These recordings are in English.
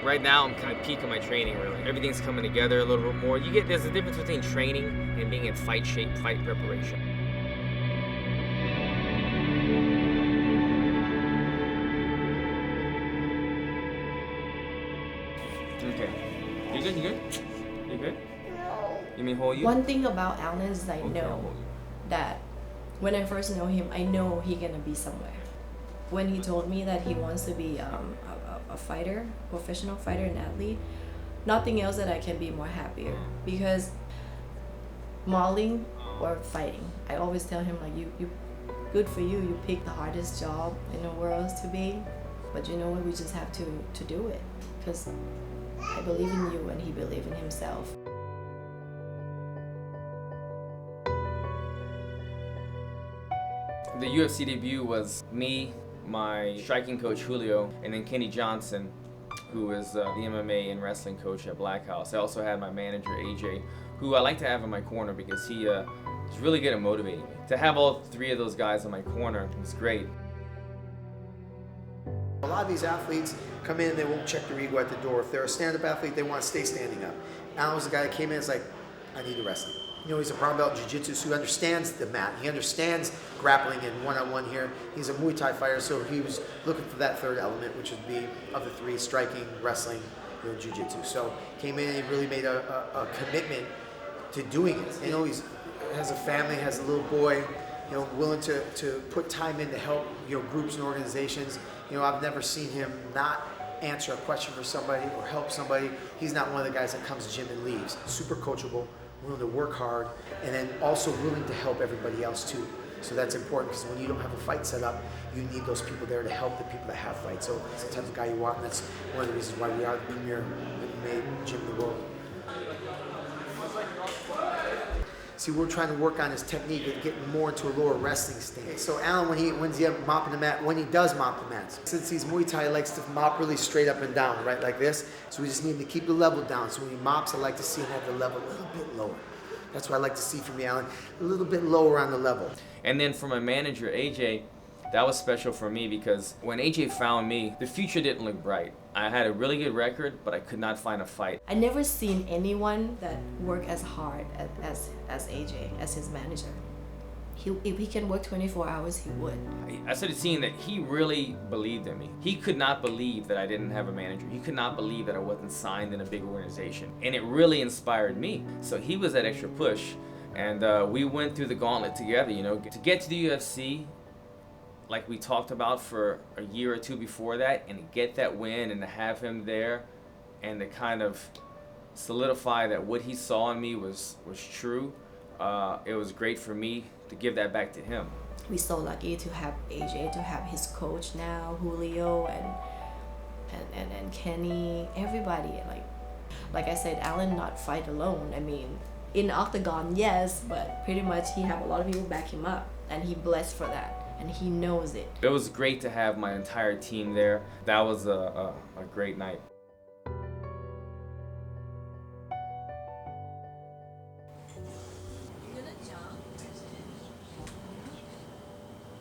Right now, I'm kind of peaking my training, really. Everything's coming together a little bit more. There's a difference between training and being in fight shape, fight preparation. Okay. You good? You good? You good? No. You mean hold you? One thing about Alan is I Okay, I'll know hold you. that when I first know him, I know he gonna be somewhere. When he told me that he wants to be a fighter, professional fighter and athlete, nothing else that I can be more happier, because modeling or fighting, I always tell him like you good for you. You picked the hardest job in the world to be, but you know what? We just have to do it because I believe in you and he believed in himself. The UFC debut was me, my striking coach Julio, and then Kenny Johnson, who is the MMA and wrestling coach at Black House. I also had my manager AJ, who I like to have in my corner because he is really good at motivating me. To have all three of those guys in my corner was great. A lot of these athletes come in, they won't check their ego at the door. If they're a stand-up athlete, they want to stay standing up. Alan was the guy that came in, it's like, I need to wrestle. You know, he's a brown belt in jiu-jitsu, so he understands the mat. He understands grappling and one-on-one here. He's a Muay Thai fighter, so he was looking for that third element, which would be, of the three, striking, wrestling, you know, jiu-jitsu. So came in and he really made a commitment to doing it. You know, he has a family, has a little boy, you know, willing to put time in to help, you know, groups and organizations. You know, I've never seen him not answer a question for somebody or help somebody. He's not one of the guys that comes to gym and leaves. Super coachable, willing to work hard, and then also willing to help everybody else too. So that's important because when you don't have a fight set up, you need those people there to help the people that have fights. So it's the type of guy you want, and that's one of the reasons why we are the premier made gym in the world. See, we're trying to work on his technique and getting more into a lower wrestling stance. So Alan, when he mopping the mat, when he does mop the mats, since he's Muay Thai, he likes to mop really straight up and down, right, like this. So we just need to keep the level down. So when he mops, I like to see him have the level a little bit lower. That's what I like to see from you, Alan, a little bit lower on the level. And then for my manager AJ, that was special for me because when AJ found me, the future didn't look bright. I had a really good record, but I could not find a fight. I never seen anyone that work as hard as AJ, as his manager. If he can work 24 hours, he would. I started seeing that he really believed in me. He could not believe that I didn't have a manager. He could not believe that I wasn't signed in a big organization. And it really inspired me. So he was that extra push. And we went through the gauntlet together, you know. To get to the UFC, like we talked about for a year or two before that, and to get that win and to have him there and to kind of solidify that what he saw in me was true, it was great for me to give that back to him. We're so lucky to have AJ, to have his coach now, Julio, and Kenny, everybody. Like I said, Alan not fight alone. I mean, in octagon, yes, but pretty much he have a lot of people back him up, and he blessed for that. And he knows it. It was great to have my entire team there. That was a great night.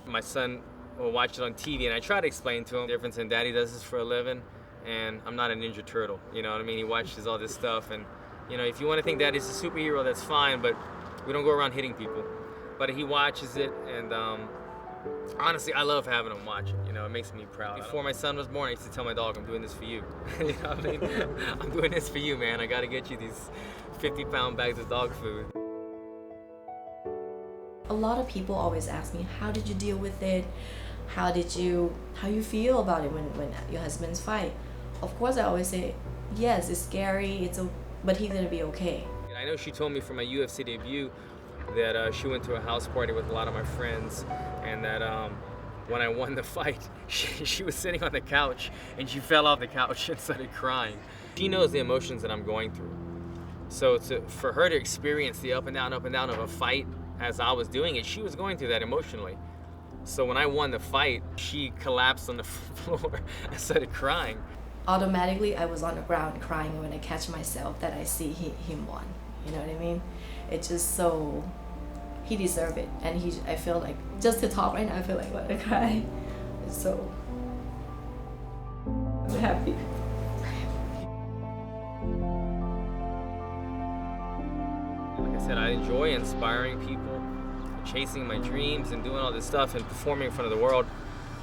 My son will watch it on TV, and I try to explain to him the difference in Daddy does this for a living, and I'm not a Ninja Turtle. You know what I mean? He watches all this stuff, and you know, if you want to think Daddy's a superhero, that's fine, but we don't go around hitting people. But he watches it, and honestly, I love having him watch it. You know, it makes me proud. Before my son was born, I used to tell my dog, I'm doing this for you. You know what I mean? I'm doing this for you, man. I got to get you these 50-pound bags of dog food. A lot of people always ask me, how did you deal with it? How you feel about it when your husbands fight? Of course, I always say, yes, it's scary, but he's gonna be okay. I know she told me for my UFC debut that she went to a house party with a lot of my friends, and that when I won the fight, she was sitting on the couch and she fell off the couch and started crying. She knows the emotions that I'm going through. So for her to experience the up and down of a fight as I was doing it, she was going through that emotionally. So when I won the fight, she collapsed on the floor and started crying. Automatically, I was on the ground crying when I catch myself that I see him won. You know what I mean? It's just so, he deserved it. And I feel like, just to talk right now, I feel like I want to cry. So, I'm happy. said, I enjoy inspiring people, chasing my dreams and doing all this stuff and performing in front of the world.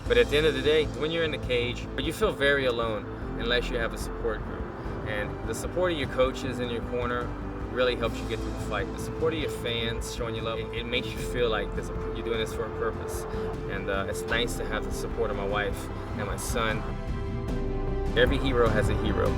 But at the end of the day, when you're in the cage, you feel very alone unless you have a support group. And the support of your coaches in your corner really helps you get through the fight. The support of your fans showing you love, it makes you feel like you're doing this for a purpose. And it's nice to have the support of my wife and my son. Every hero has a hero.